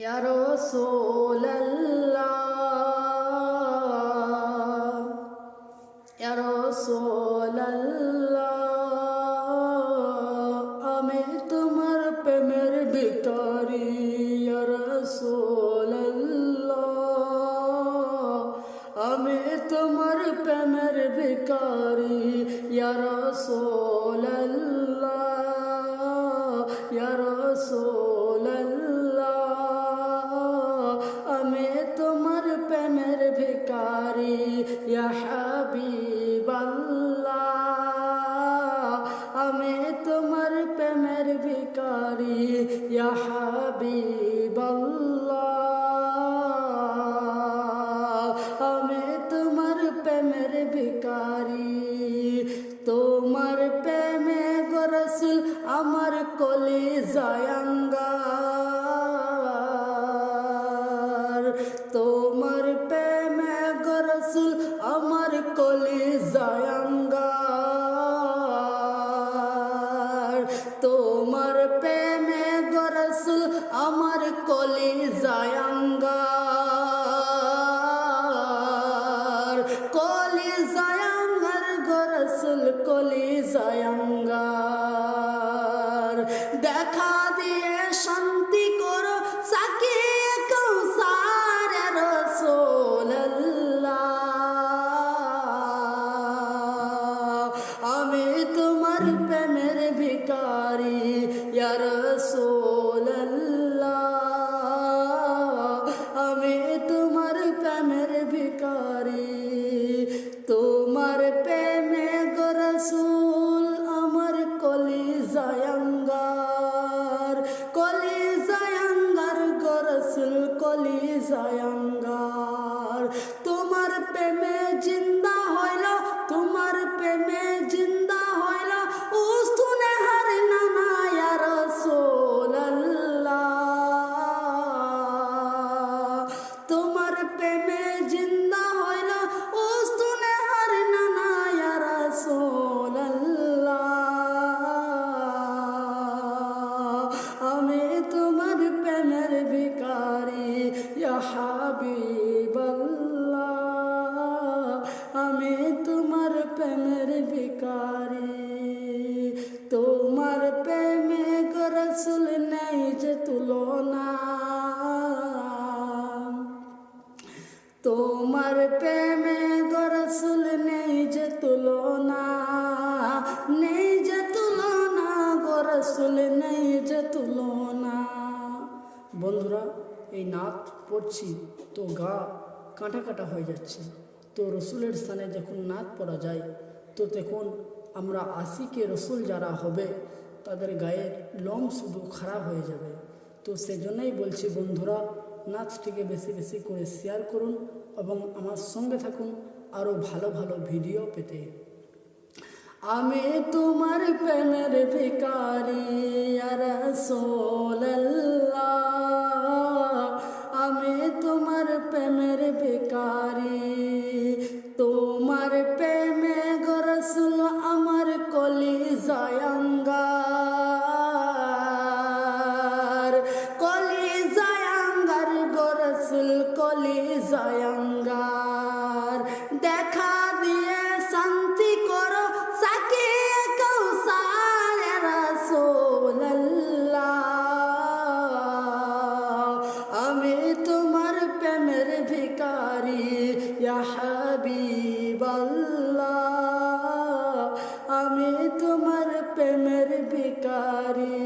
ইয়া রাসূলুল্লাহ ইয়া রাসূলুল্লাহ আমি তোমার প্রেমের ভিখারি ইয়া রাসূলুল্লাহ আমি তোমার প্রেমের ভিখারি ইয়া রাসূলুল্লাহ ইয়া রাসূলুল্লাহ আমি তোমার প্রেমের ভিখারি ইয়া হাবিবাল্লাহ আমি তোমার প্রেমের ভিখারি ইয়া হাবিবাল্লাহ আমি তোমার প্রেমের ভিখারি তোমার প্রেমে গো রাসূল আমার কলিজায় আঙ্গার তোমার প্রেমে গো রাসূল আমার কলিজায় আঙ্গার তোমার প্রেমে গো রাসূল আমার কলিজায় আঙ্গার কলিজায় আঙ্গার গো রাসূল কলিজায় আঙ্গার দেখা দিয়ে শান্তি করো সাকিয়ে কৌসার রাসূলুল্লাহ আমি তোমার প্রেমের ভিখারি ইয়া রাসূলুল্লাহ আমি তোমার প্রেমের ভিখারি তোমার প্রেমে গো রাসূল আমার কলিজায় আঙ্গার কলিজায় আঙ্গার গো রাসূল কলিজায় আঙ্গার তোমার প্রেমে জিন্দা হইল তোমার প্রেমে জিন্দা হইল উস্তুনে হার নানা ইয়া রাসূলুল্লাহ তোমার প্রেমে জিন্দা হইল উস্তুনে হার নানা ইয়া রাসূলুল্লাহ আমি তোমার প্রেমের ভিখারি ইয়া হাবিবাল্লাহ আমি তোমার প্রেমের ভিখারি তোমার প্রেমে গো রাসূল নাই যে তুলনা তোমার প্রেমে গো রাসূল নেই যে তুলনা নেই যে তুলনা গো রাসূল নেই যে তুলনা বন্ধুরা এই নাত পড়ছি তো গা কাঁটা কাঁটা হয়ে যাচ্ছে তো রসুলের স্থানে যখন নাত পড়া যায় তো তখন আমরা আশিকে রসুল যারা হবে তাদের গায়ের লোম শুধু খারাপ হয়ে যাবে তো সেজন্যই বলছি বন্ধুরা নাচটিকে বেশি বেশি করে শেয়ার করুন এবং আমার সঙ্গে থাকুন আরও ভালো ভালো ভিডিও পেতে আমি তোমার প্রেমের ভিখারি ইয়া রাসূলুল্লাহ আমি তোমার প্রেমের ভিখারি তোমার প্রেমে গো রাসূল আমার কলিজায় আঙ্গার কলিজায় আঙ্গার গো রাসূল কলিজায় আঙ্গার দেখা দিয়ে শান্তি করো সাকিয়ে কৌসার রাসূলুল্লাহ আমি তোমার প্রেমের ভিখারি ইয়া হাবিবাল্লাহ আমি তোমার প্রেমের ভিখারি।